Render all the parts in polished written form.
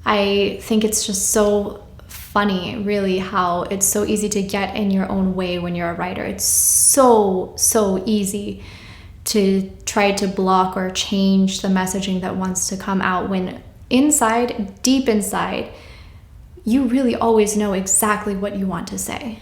I think it's just so funny, really, how it's so easy to get in your own way when you're a writer. It's so easy to try to block or change the messaging that wants to come out when inside, deep inside, you really always know exactly what you want to say.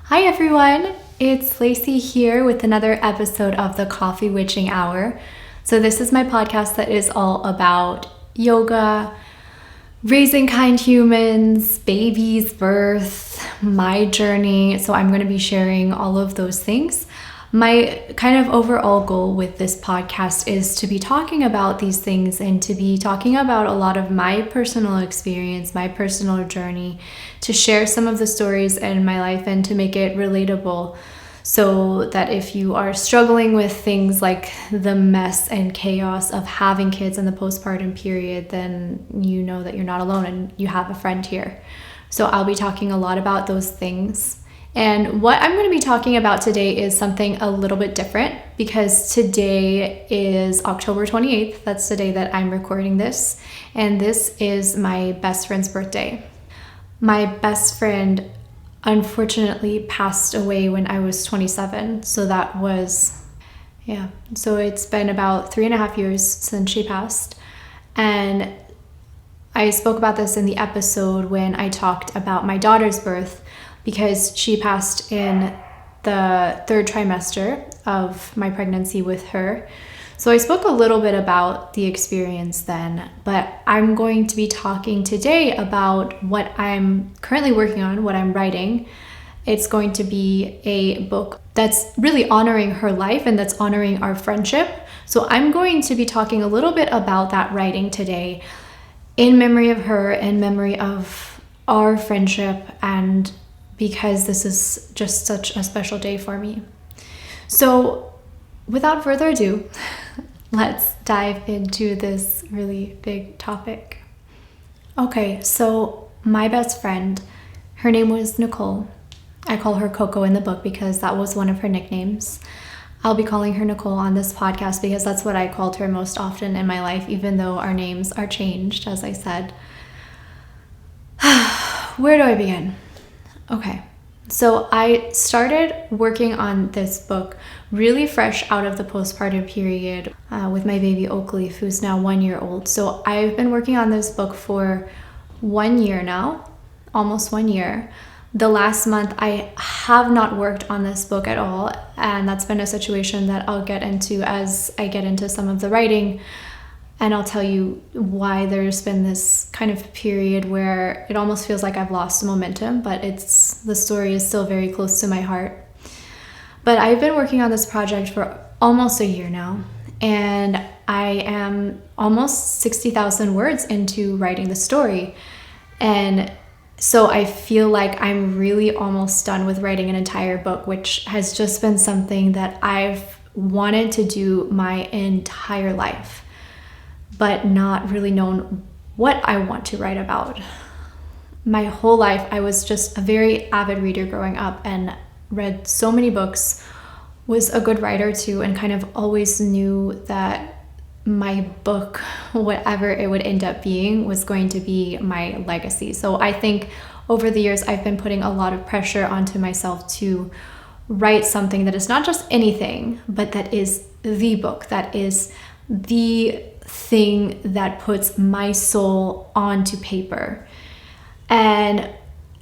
Hi everyone, it's Lacey here with another episode of the Coffee Witching Hour. So this is my podcast that is all about yoga, raising kind humans, babies, birth, my journey. So I'm going to be sharing all of those things. My kind of overall goal with this podcast is to be talking about these things and to be talking about a lot of my personal experience, my personal journey, to share some of the stories in my life and to make it relatable so that if you are struggling with things like the mess and chaos of having kids in the postpartum period, then you know that you're not alone and you have a friend here. So I'll be talking a lot about those things. And what I'm going to be talking about today is something a little bit different because today is October 28th. That's the day that I'm recording this. And this is my best friend's birthday. My best friend unfortunately passed away when I was 27. So that was, so it's been about 3.5 years since she passed. And I spoke about this in the episode when I talked about my daughter's birth, because she passed in the 3rd trimester of my pregnancy with her. So I spoke a little bit about the experience then, but I'm going to be talking today about what I'm currently working on, what I'm writing. It's going to be a book that's really honoring her life and that's honoring our friendship. So I'm going to be talking a little bit about that writing today in memory of her, in memory of our friendship, and because this is just such a special day for me. So without further ado, let's dive into this really big topic. Okay, so my best friend, her name was Nicole. I call her Coco in the book because that was one of her nicknames. I'll be calling her Nicole on this podcast because that's what I called her most often in my life, even though our names are changed, as I said. Where do I begin? Okay, so I started working on this book really fresh out of the postpartum period with my baby Oakleaf, who's now 1 year old. So I've been working on this book for 1 year now, almost 1 year. The last month I have not worked on this book at all, and that's been a situation that I'll get into as I get into some of the writing. And I'll tell you why there's been this kind of period where it almost feels like I've lost momentum, but the story is still very close to my heart. But I've been working on this project for almost a year now, and I am almost 60,000 words into writing the story. And so I feel like I'm really almost done with writing an entire book, which has just been something that I've wanted to do my entire life, but not really known what I want to write about. My whole life, I was just a very avid reader growing up and read so many books, was a good writer too, and kind of always knew that my book, whatever it would end up being, was going to be my legacy. So I think over the years, I've been putting a lot of pressure onto myself to write something that is not just anything, but that is the book, that is the thing that puts my soul onto paper. And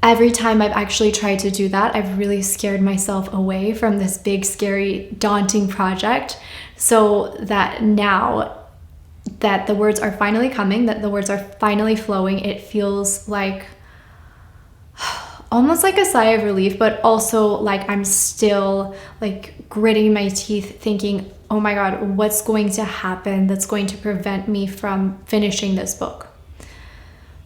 every time I've actually tried to do that, I've really scared myself away from this big, scary, daunting project, so that now that the words are finally coming, that the words are finally flowing, it feels like almost like a sigh of relief, but also like I'm still like gritting my teeth thinking, oh my God, what's going to happen that's going to prevent me from finishing this book?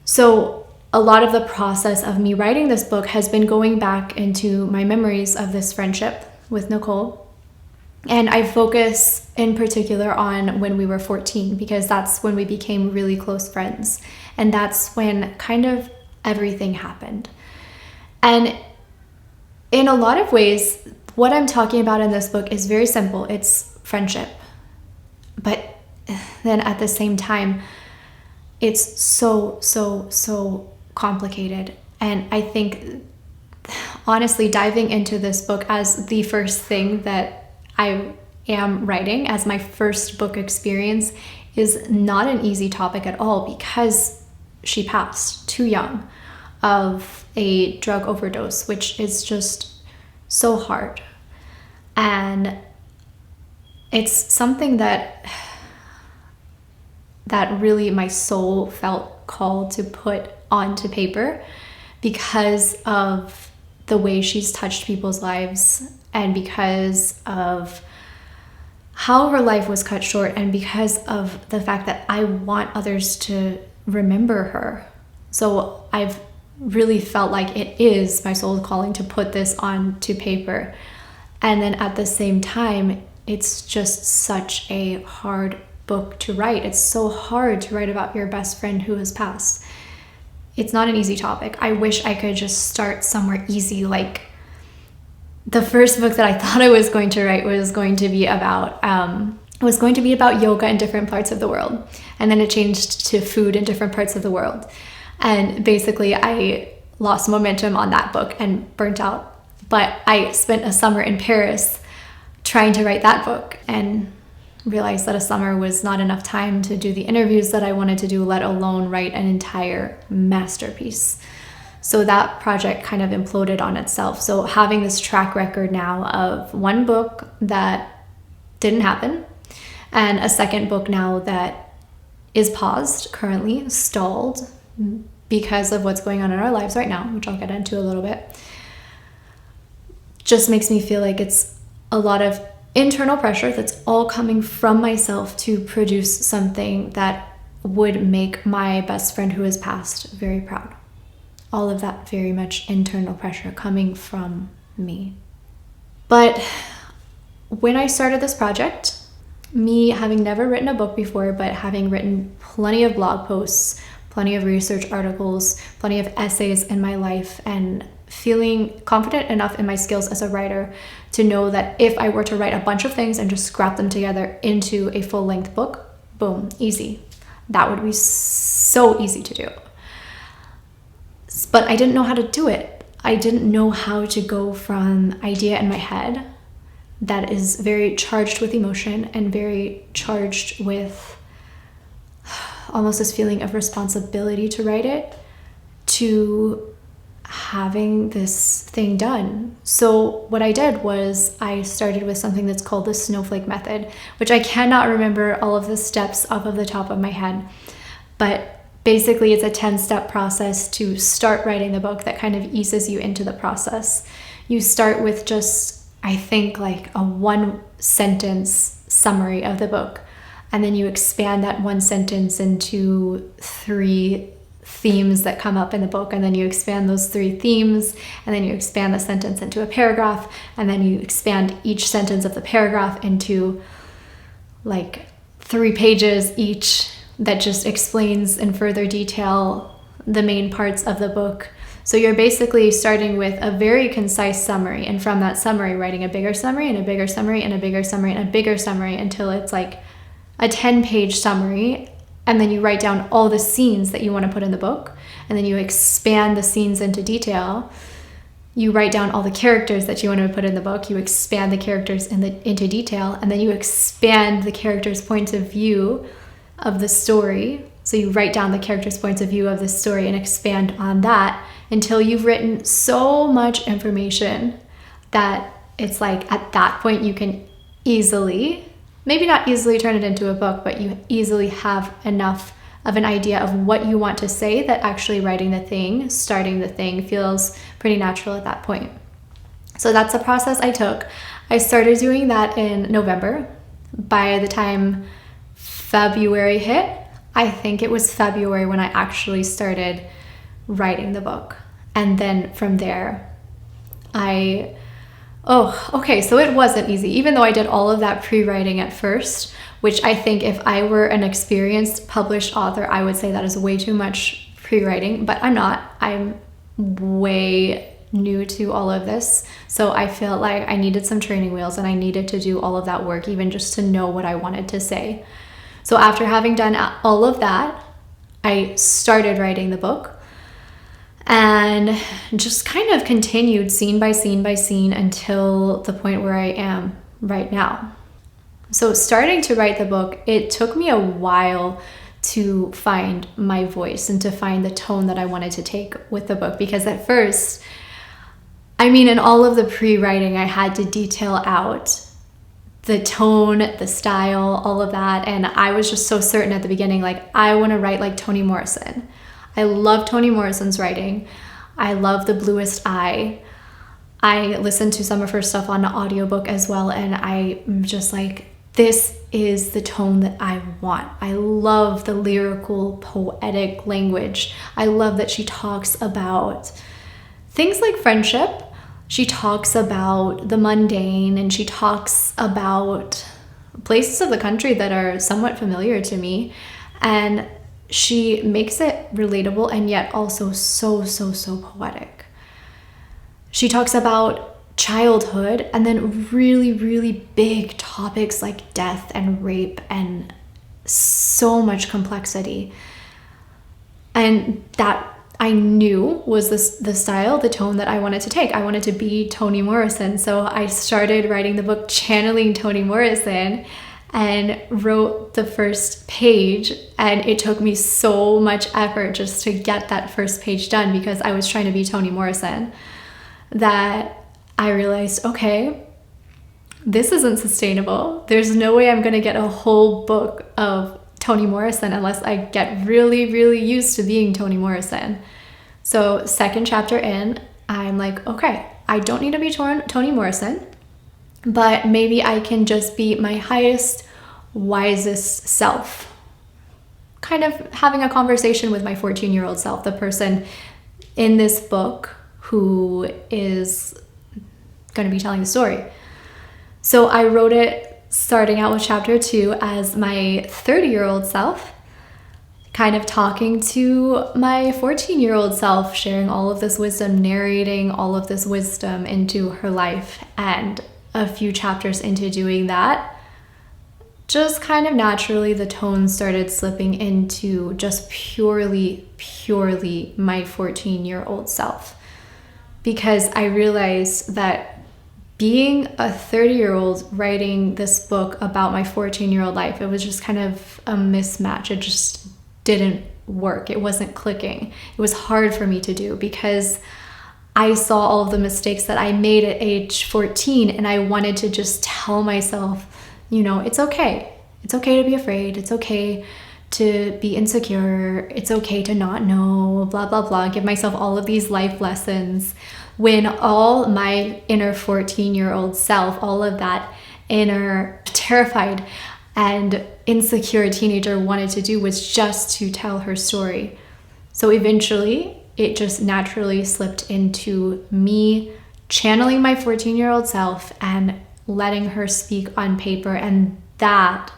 So a lot of the process of me writing this book has been going back into my memories of this friendship with Nicole And I focus in particular on when we were 14, because that's when we became really close friends. And that's when kind of everything happened. And in a lot of ways, what I'm talking about in this book is very simple. It's friendship. But then at the same time, it's so complicated. And I think, honestly, diving into this book as the first thing that I am writing, as my first book experience, is not an easy topic at all, because she passed too young of a drug overdose, which is just so hard. And it's something that really my soul felt called to put onto paper, because of the way she's touched people's lives, and because of how her life was cut short, and because of the fact that I want others to remember her. So I've really felt like it is my soul's calling to put this onto paper. And then at the same time, it's just such a hard book to write. It's so hard to write about your best friend who has passed. It's not an easy topic. I wish I could just start somewhere easy. Like, the first book that I thought I was going to write was going to be about yoga in different parts of the world. And then it changed to food in different parts of the world. And basically I lost momentum on that book and burnt out. But I spent a summer in Paris trying to write that book, and realized that a summer was not enough time to do the interviews that I wanted to do, let alone write an entire masterpiece. So that project kind of imploded on itself. So having this track record now of one book that didn't happen, and a second book now that is paused, currently stalled, because of what's going on in our lives right now, which I'll get into a little bit, just makes me feel like it's a lot of internal pressure that's all coming from myself to produce something that would make my best friend who has passed very proud. All of that very much internal pressure coming from me. But when I started this project, me having never written a book before, but having written plenty of blog posts, plenty of research articles, plenty of essays in my life, and feeling confident enough in my skills as a writer to know that if I were to write a bunch of things and just scrap them together into a full-length book, boom, easy. That would be so easy to do. But I didn't know how to do it. I didn't know how to go from idea in my head that is very charged with emotion and very charged with almost this feeling of responsibility to write it, to having this thing done. So what I did was I started with something that's called the snowflake method, which I cannot remember all of the steps off of the top of my head. But basically it's a 10-step process to start writing the book that kind of eases you into the process. You start with just, I think, like a 1-sentence summary of the book. And then you expand that 1 sentence into 3 themes that come up in the book, and then you expand those 3 themes, and then you expand the sentence into a paragraph, and then you expand each sentence of the paragraph into like 3 pages each that just explains in further detail the main parts of the book. So you're basically starting with a very concise summary, and from that summary writing a bigger summary and a bigger summary and a bigger summary and a bigger summary until it's like a 10-page summary. And then you write down all the scenes that you want to put in the book, and then you expand the scenes into detail. You write down all the characters that you want to put in the book, you expand the characters into detail, and then you expand the characters' points of view of the story. So you write down the characters' points of view of the story and expand on that until you've written so much information that it's like at that point you can easily, maybe not easily turn it into a book, but you easily have enough of an idea of what you want to say that actually writing the thing, starting the thing, feels pretty natural at that point. So that's the process I took. I started doing that in November. By the time February hit, I think it was February when I actually started writing the book. And then from there, I Oh, okay, so it wasn't easy, even though I did all of that pre-writing at first, which I think if I were an experienced published author, I would say that is way too much pre-writing, but I'm not. I'm way new to all of this. So I felt like I needed some training wheels and I needed to do all of that work, even just to know what I wanted to say. So after having done all of that, I started writing the book. And just kind of continued scene by scene by scene until the point where I am right now. So starting to write the book, it took me a while to find my voice and to find the tone that I wanted to take with the book. Because at first, I mean, in all of the pre-writing, I had to detail out the tone, the style, all of that. And I was just so certain at the beginning, like, I want to write like Toni Morrison. I love Toni Morrison's writing. I love The Bluest Eye. I listened to some of her stuff on an audiobook as well, and I'm just like, this is the tone that I want. I love the lyrical, poetic language. I love that she talks about things like friendship. She talks about the mundane, and she talks about places of the country that are somewhat familiar to me. And she makes it relatable and yet also so poetic. She talks about childhood and then really big topics like death and rape and so much complexity. And that I knew was the style, the tone that I wanted to take. I wanted to be Toni Morrison. So I started writing the book channeling Toni Morrison and wrote the first page, and it took me so much effort just to get that first page done because I was trying to be Toni Morrison, that I realized, okay, this isn't sustainable. There's no way I'm going to get a whole book of Toni Morrison unless I get really used to being Toni Morrison. So second chapter in, I'm like, okay, I don't need to be Toni Morrison, but maybe I can just be my highest, wisest self. Kind of having a conversation with my 14-year-old self, the person in this book who is going to be telling the story. So I wrote it starting out with chapter 2 as my 30-year-old self, kind of talking to my 14-year-old self, sharing all of this wisdom, narrating all of this wisdom into her life. And a few chapters into doing that, just kind of naturally the tone started slipping into just purely my 14-year-old self. Because I realized that being a 30-year-old writing this book about my 14-year-old life, it was just kind of a mismatch. It just didn't work. It wasn't clicking. It was hard for me to do because I saw all of the mistakes that I made at age 14, and I wanted to just tell myself, it's okay. It's okay to be afraid. It's okay to be insecure. It's okay to not know, blah, blah, blah. Give myself all of these life lessons when all my inner 14-year-old self, all of that inner terrified and insecure teenager wanted to do was just to tell her story. So eventually, it just naturally slipped into me channeling my 14-year-old self and letting her speak on paper. And that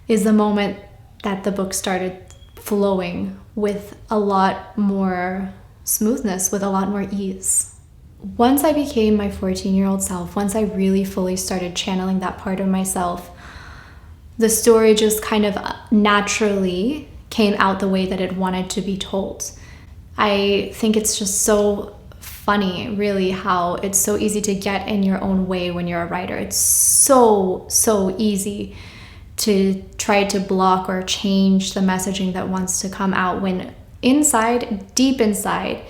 is the moment that the book started flowing with a lot more smoothness, with a lot more ease. Once I became my 14-year-old self, once I really fully started channeling that part of myself, the story just kind of naturally came out the way that it wanted to be told. I think it's just so funny, really, how it's so easy to get in your own way when you're a writer. It's so easy to try to block or change the messaging that wants to come out when inside, deep inside,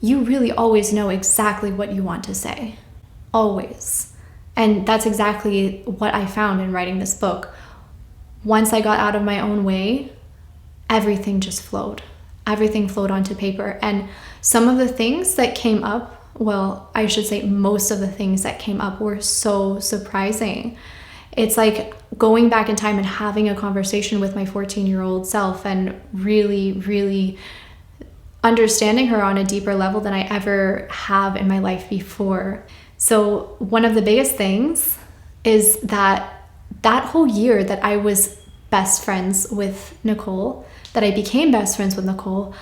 you really always know exactly what you want to say. Always. And that's exactly what I found in writing this book. Once I got out of my own way, everything just flowed. Everything flowed onto paper. And some of the things that came up, well, I should say most of the things that came up were so surprising. It's like going back in time and having a conversation with my 14-year-old self and really understanding her on a deeper level than I ever have in my life before. So one of the biggest things is that whole year that I was best friends with Nicole, that I became best friends with Nicole,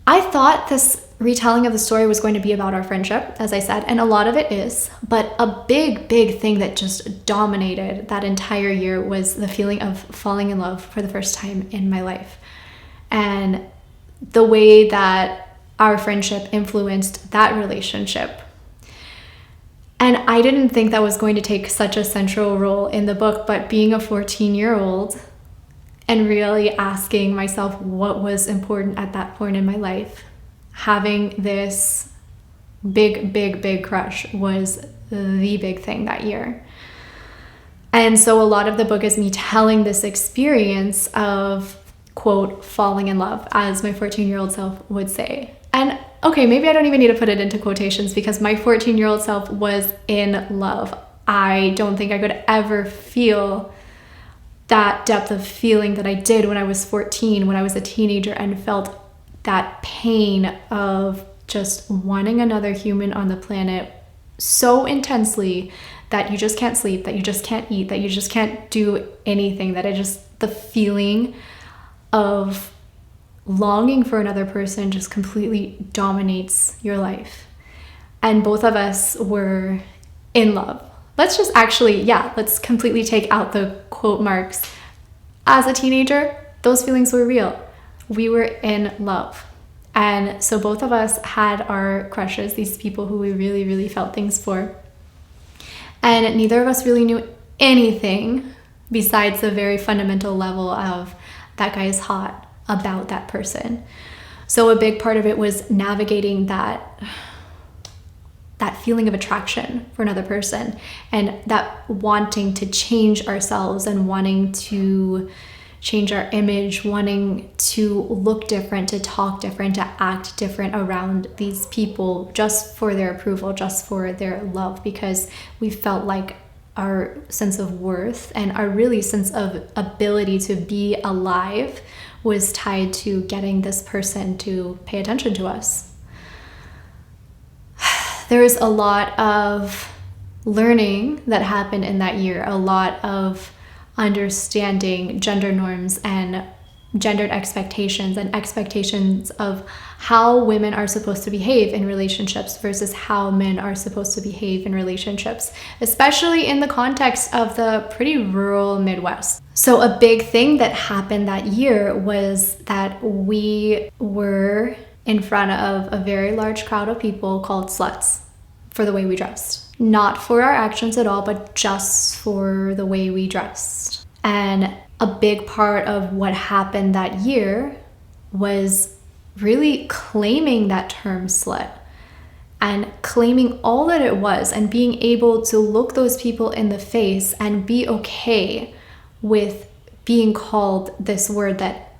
I thought this retelling of the story was going to be about our friendship, as I said, and a lot of it is, but a big thing that just dominated that entire year was the feeling of falling in love for the first time in my life. And the way that our friendship influenced that relationship. And I didn't think that was going to take such a central role in the book, but being a 14-year-old and really asking myself what was important at that point in my life, having this big crush was the big thing that year. And so a lot of the book is me telling this experience of, quote, falling in love, as my 14-year-old self would say. And okay, maybe I don't even need to put it into quotations because my 14-year-old self was in love. I don't think I could ever feel that depth of feeling that I did when I was 14, when I was a teenager, and felt that pain of just wanting another human on the planet so intensely that you just can't sleep, that you just can't eat, that you just can't do anything, the feeling of longing for another person just completely dominates your life. And both of us were in love. Let's completely take out the quote marks. As a teenager, those feelings were real. We were in love. And so both of us had our crushes, these people who we really felt things for. And neither of us really knew anything besides the very fundamental level of that guy is hot about that person. So a big part of it was navigating that feeling of attraction for another person, and that wanting to change ourselves and wanting to change our image, wanting to look different, to talk different, to act different around these people just for their approval, just for their love, because we felt like our sense of worth and our really sense of ability to be alive was tied to getting this person to pay attention to us. There was a lot of learning that happened in that year, a lot of understanding gender norms and gendered expectations and expectations of how women are supposed to behave in relationships versus how men are supposed to behave in relationships, especially in the context of the pretty rural Midwest. So a big thing that happened that year was that we were in front of a very large crowd of people called sluts for the way we dressed. Not for our actions at all, but just for the way we dressed. And a big part of what happened that year was really claiming that term slut and claiming all that it was and being able to look those people in the face and be okay with being called this word that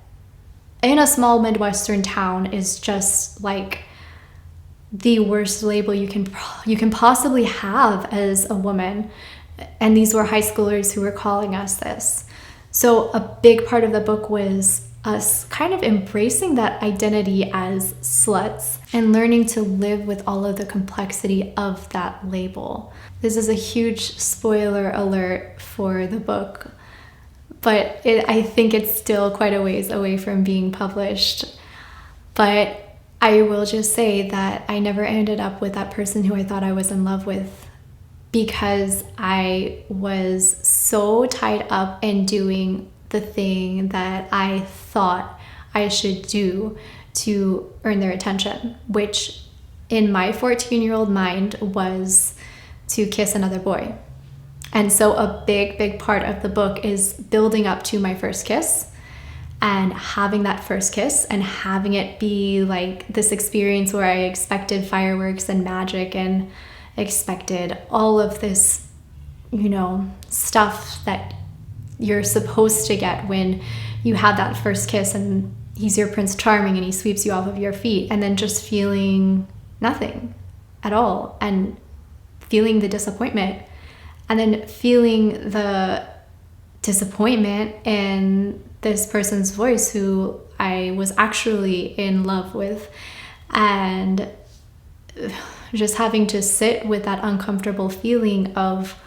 in a small Midwestern town is just like the worst label you can possibly have as a woman. And these were high schoolers who were calling us this. So a big part of the book was us kind of embracing that identity as sluts and learning to live with all of the complexity of that label. This is a huge spoiler alert for the book, but I think it's still quite a ways away from being published. But I will just say that I never ended up with that person who I thought I was in love with, because I was so tied up in doing the thing that I thought I should do to earn their attention, which in my 14-year-old mind was to kiss another boy. And so a big part of the book is building up to my first kiss and having that first kiss and having it be like this experience where I expected fireworks and magic and expected all of this, stuff that you're supposed to get when you have that first kiss and he's your Prince Charming and he sweeps you off of your feet, and then just feeling nothing at all and feeling the disappointment, and then feeling the disappointment in this person's voice who I was actually in love with, and just having to sit with that uncomfortable feeling of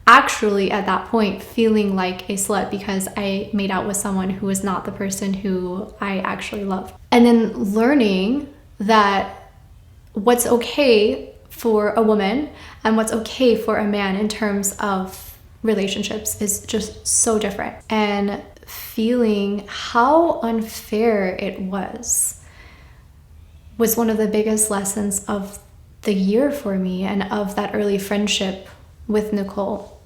actually at that point feeling like a slut because I made out with someone who was not the person who I actually loved. And then learning that what's okay for a woman and what's okay for a man in terms of relationships is just so different. And feeling how unfair it was one of the biggest lessons of the year for me and of that early friendship with Nicole.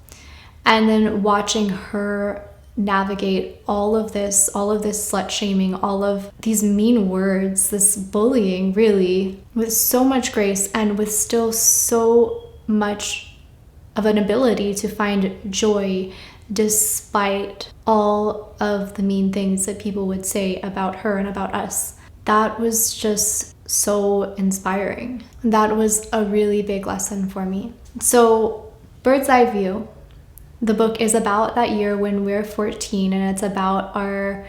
And then watching her navigate all of this slut shaming, all of these mean words, this bullying, really, with so much grace and with still so much of an ability to find joy despite all of the mean things that people would say about her and about us. That was just so inspiring. That was a really big lesson for me. So, bird's eye view. The book is about that year when we're 14, and it's about our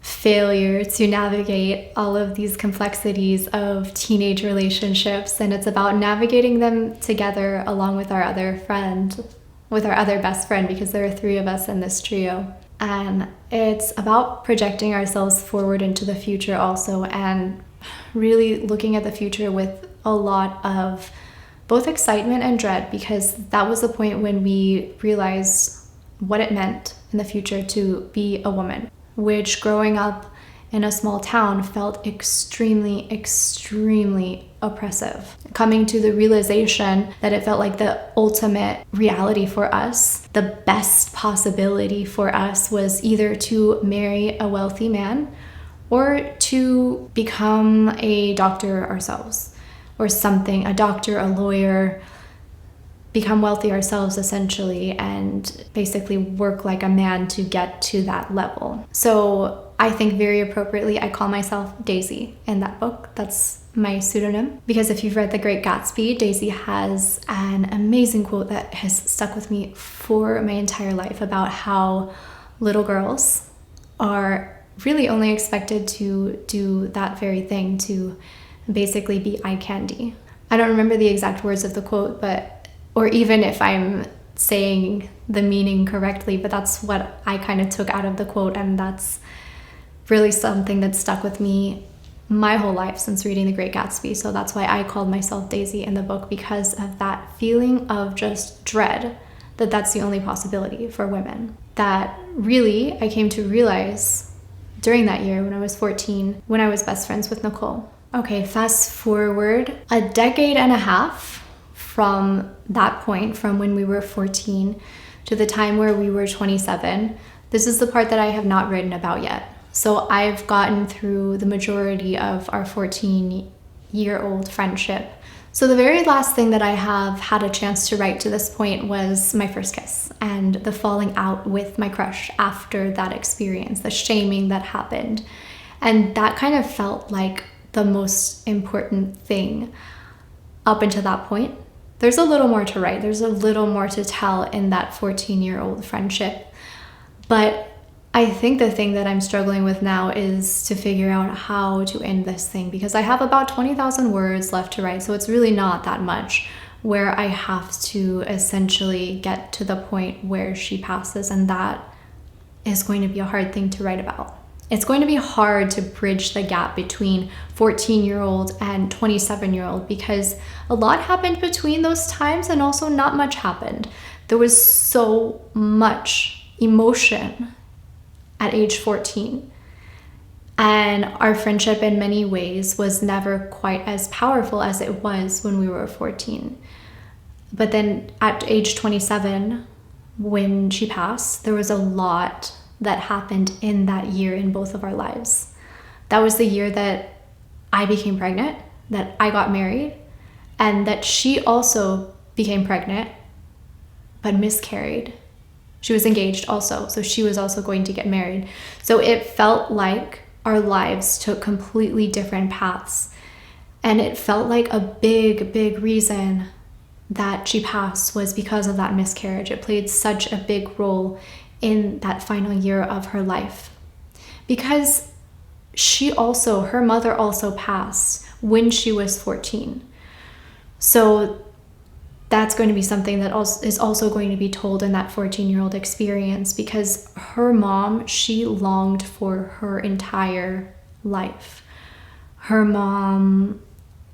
failure to navigate all of these complexities of teenage relationships, and it's about navigating them together along with our other best friend, because there are 3 of us in this trio. And it's about projecting ourselves forward into the future also, and really looking at the future with a lot of both excitement and dread, because that was the point when we realized what it meant in the future to be a woman, which growing up in a small town felt extremely, extremely oppressive. Coming to the realization that it felt like the ultimate reality for us, the best possibility for us was either to marry a wealthy man or to become a doctor ourselves. Or something, a doctor, a lawyer, become wealthy ourselves essentially, and basically work like a man to get to that level. So I think very appropriately I call myself Daisy in that book. That's my pseudonym, because if you've read The Great Gatsby, Daisy has an amazing quote that has stuck with me for my entire life about how little girls are really only expected to do that very thing, to basically be eye candy. I don't remember the exact words of the quote, or even if I'm saying the meaning correctly, but that's what I kind of took out of the quote, and that's really something that stuck with me my whole life since reading The Great Gatsby. So that's why I called myself Daisy in the book, because of that feeling of just dread that that's the only possibility for women. That really I came to realize during that year when I was 14, when I was best friends with Nicole. Okay, fast forward a decade and a half from that point, from when we were 14 to the time where we were 27. This is the part that I have not written about yet. So I've gotten through the majority of our 14-year-old friendship. So the very last thing that I have had a chance to write to this point was my first kiss and the falling out with my crush after that experience, the shaming that happened. And that kind of felt like the most important thing up until that point. There's a little more to write. There's a little more to tell in that 14-year-old friendship. But I think the thing that I'm struggling with now is to figure out how to end this thing, because I have about 20,000 words left to write. So it's really not that much, where I have to essentially get to the point where she passes. And that is going to be a hard thing to write about. It's going to be hard to bridge the gap between 14-year-old and 27-year-old, because a lot happened between those times and also not much happened. There was so much emotion at age 14. And our friendship in many ways was never quite as powerful as it was when we were 14. But then at age 27, when she passed, there was a lot that happened in that year in both of our lives. That was the year that I became pregnant, that I got married, and that she also became pregnant, but miscarried. She was engaged also, so she was also going to get married. So it felt like our lives took completely different paths. And it felt like a big, big reason that she passed was because of that miscarriage. It played such a big role in that final year of her life, because her mother also passed when she was 14. So that's going to be something that is also going to be told in that 14-year-old experience, because her mom, she longed for her entire life. Her mom,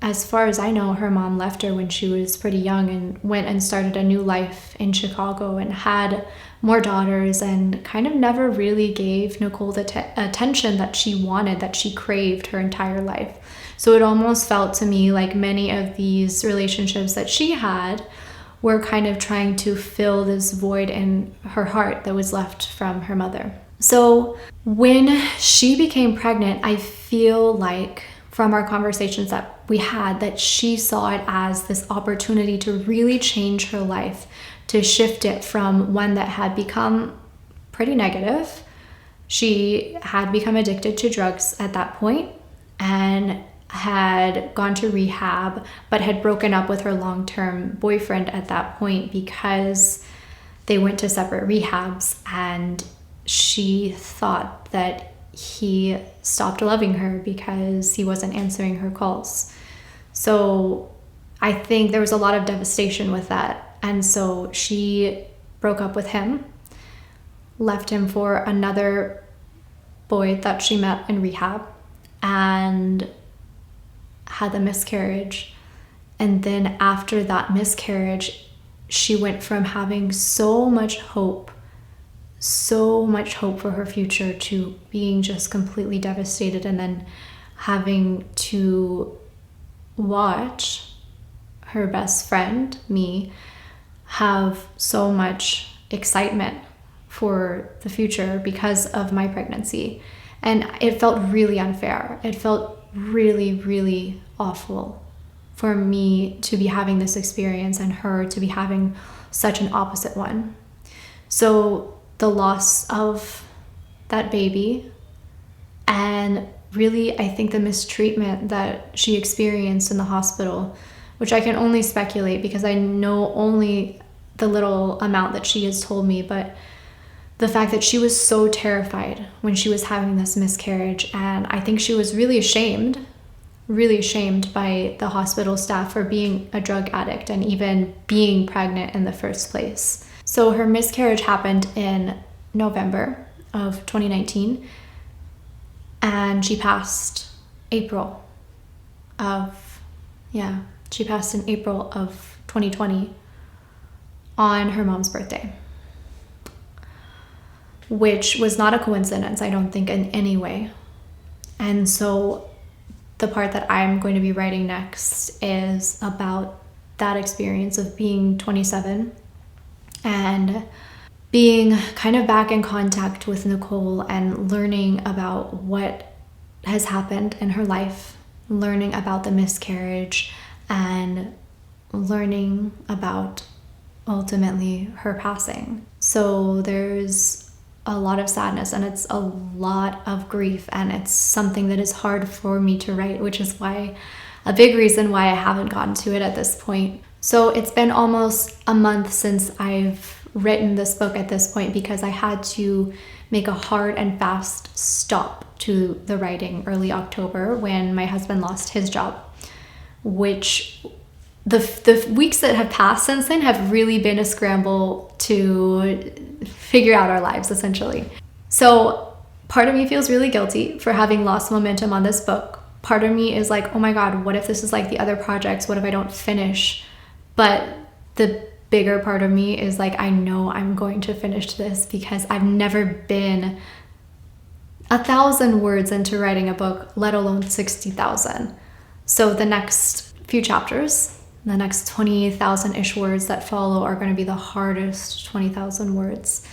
as far as I know, her mom left her when she was pretty young and went and started a new life in Chicago and had more daughters, and kind of never really gave Nicole the attention that she wanted, that she craved her entire life. So it almost felt to me like many of these relationships that she had were kind of trying to fill this void in her heart that was left from her mother. So when she became pregnant, I feel like from our conversations that we had, that she saw it as this opportunity to really change her life, to shift it from one that had become pretty negative. She had become addicted to drugs at that point and had gone to rehab, but had broken up with her long-term boyfriend at that point because they went to separate rehabs, and she thought that he stopped loving her because he wasn't answering her calls. So I think there was a lot of devastation with that. And so she broke up with him, left him for another boy that she met in rehab, and had the miscarriage. And then after that miscarriage, she went from having so much hope for her future to being just completely devastated, and then having to watch her best friend, me, have so much excitement for the future because of my pregnancy. And it felt really unfair. It felt really, really awful for me to be having this experience and her to be having such an opposite one. So the loss of that baby, and really, I think the mistreatment that she experienced in the hospital, which I can only speculate because I know only the little amount that she has told me, but the fact that she was so terrified when she was having this miscarriage, and I think she was really ashamed by the hospital staff for being a drug addict and even being pregnant in the first place. So her miscarriage happened in November of 2019, and she passed in April of 2020 on her mom's birthday, which was not a coincidence, I don't think, in any way. And so the part that I'm going to be writing next is about that experience of being 27 and being kind of back in contact with Nicole and learning about what has happened in her life, learning about the miscarriage, and learning about ultimately her passing. So there's a lot of sadness, and it's a lot of grief, and it's something that is hard for me to write, which is why a big reason why I haven't gotten to it at this point. So it's been almost a month since I've written this book at this point, because I had to make a hard and fast stop to the writing early October when my husband lost his job, which the weeks that have passed since then have really been a scramble to figure out our lives, essentially. So part of me feels really guilty for having lost momentum on this book. Part of me is like, oh my God, what if this is like the other projects? What if I don't finish? But the bigger part of me is like, I know I'm going to finish this, because I've never been 1,000 words into writing a book, let alone 60,000. So the next few chapters, the next 20,000-ish words that follow, are going to be the hardest 20,000 words.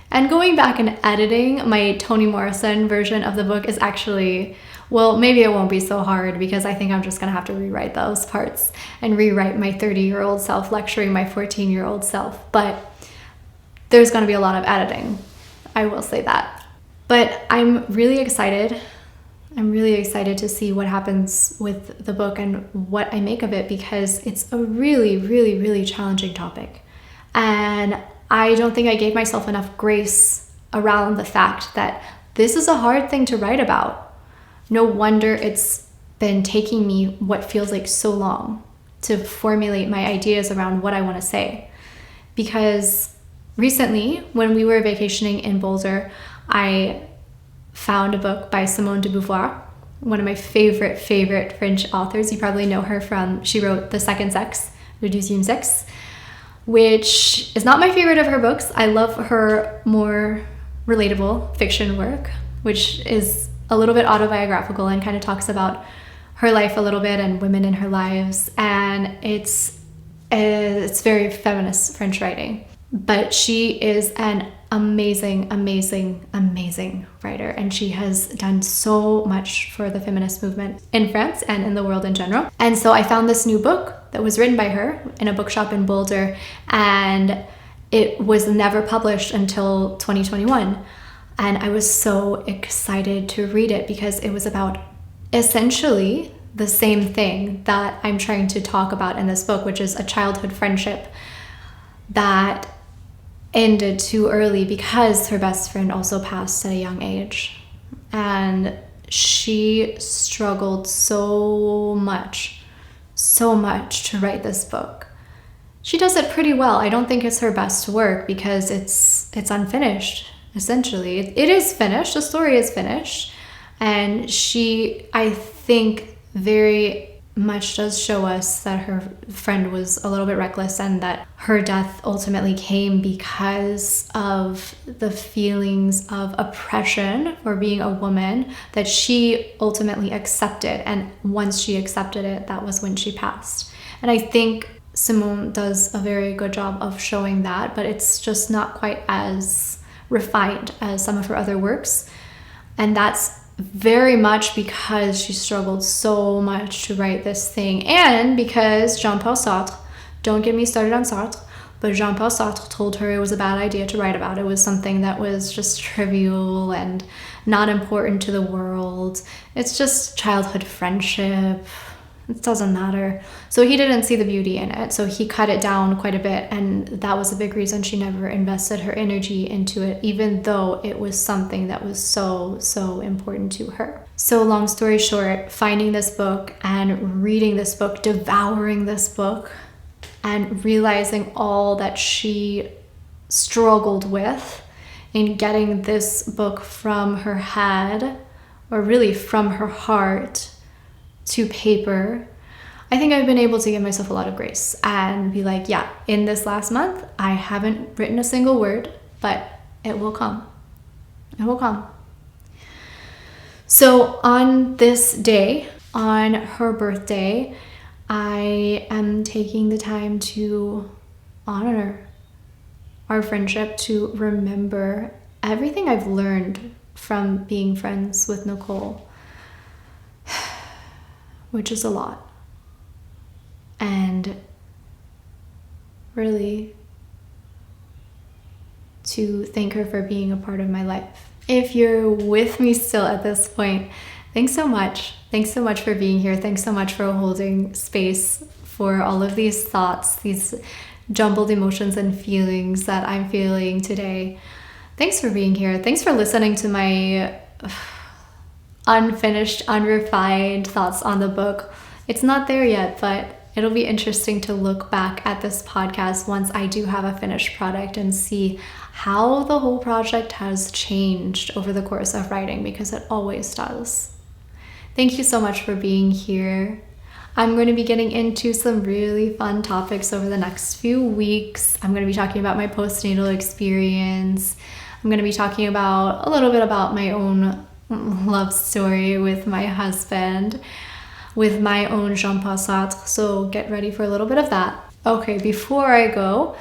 And going back and editing my Toni Morrison version of the book is actually, well, maybe it won't be so hard, because I think I'm just going to have to rewrite those parts and rewrite my 30-year-old self lecturing my 14-year-old self. But there's going to be a lot of editing, I will say that. But I'm really excited. I'm really excited to see what happens with the book and what I make of it, because it's a really, really, really challenging topic. And I don't think I gave myself enough grace around the fact that this is a hard thing to write about. No wonder it's been taking me what feels like so long to formulate my ideas around what I want to say. Because recently, when we were vacationing in Boulder, I found a book by Simone de Beauvoir, one of my favorite French authors. You probably know her from, she wrote The Second Sex, Le Deuxième Sexe, which is not my favorite of her books. I love her more relatable fiction work, which is a little bit autobiographical and kind of talks about her life a little bit and women in her lives. And it's very feminist French writing. But she is an amazing writer, and she has done so much for the feminist movement in France and in the world in general. And so I found this new book that was written by her in a bookshop in Boulder, and it was never published until 2021. And I was so excited to read it because it was about essentially the same thing that I'm trying to talk about in this book, which is a childhood friendship that ended too early because her best friend also passed at a young age. And she struggled so much to write this book. She does it pretty well. I don't think it's her best work because it's unfinished, essentially. It is finished. The story is finished. And she, I think, very much does show us that her friend was a little bit reckless and that her death ultimately came because of the feelings of oppression for being a woman that she ultimately accepted. And once she accepted it, that was when she passed. And I think Simone does a very good job of showing that, but it's just not quite as refined as some of her other works. And that's very much because she struggled so much to write this thing, and because Jean-Paul Sartre, don't get me started on Sartre, but Jean-Paul Sartre told her it was a bad idea to write about. It was something that was just trivial and not important to the world. It's just childhood friendship. It doesn't matter. So he didn't see the beauty in it. So he cut it down quite a bit. And that was a big reason she never invested her energy into it, even though it was something that was so important to her. So long story short, finding this book and reading this book, devouring this book, and realizing all that she struggled with in getting this book from her head, or really from her heart, to paper, I think I've been able to give myself a lot of grace and be like, yeah, in this last month, I haven't written a single word, but it will come. It will come. So on this day, on her birthday, I am taking the time to honor our friendship, to remember everything I've learned from being friends with Nicole, which is a lot. And really to thank her for being a part of my life. If you're with me still at this point, thanks so much. Thanks so much for being here. Thanks so much for holding space for all of these thoughts, these jumbled emotions and feelings that I'm feeling today. Thanks for being here. Thanks for listening to my unfinished, unrefined thoughts on the book. It's not there yet, but it'll be interesting to look back at this podcast once I do have a finished product and see how the whole project has changed over the course of writing, because it always does. Thank you so much for being here. I'm going to be getting into some really fun topics over the next few weeks. I'm going to be talking about my postnatal experience. I'm going to be talking about a little bit about my own love story with my husband, with my own Jean-Paul Sartre. So get ready for a little bit of that. Okay, before I go,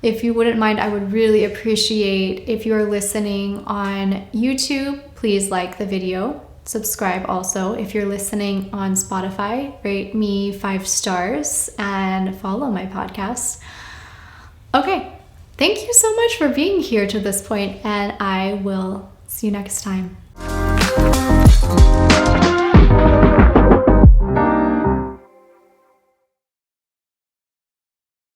if you wouldn't mind, I would really appreciate if you're listening on YouTube, please like the video. Subscribe also. If you're listening on Spotify, rate me 5 stars and follow my podcast. Okay, thank you so much for being here to this point, and I will see you next time.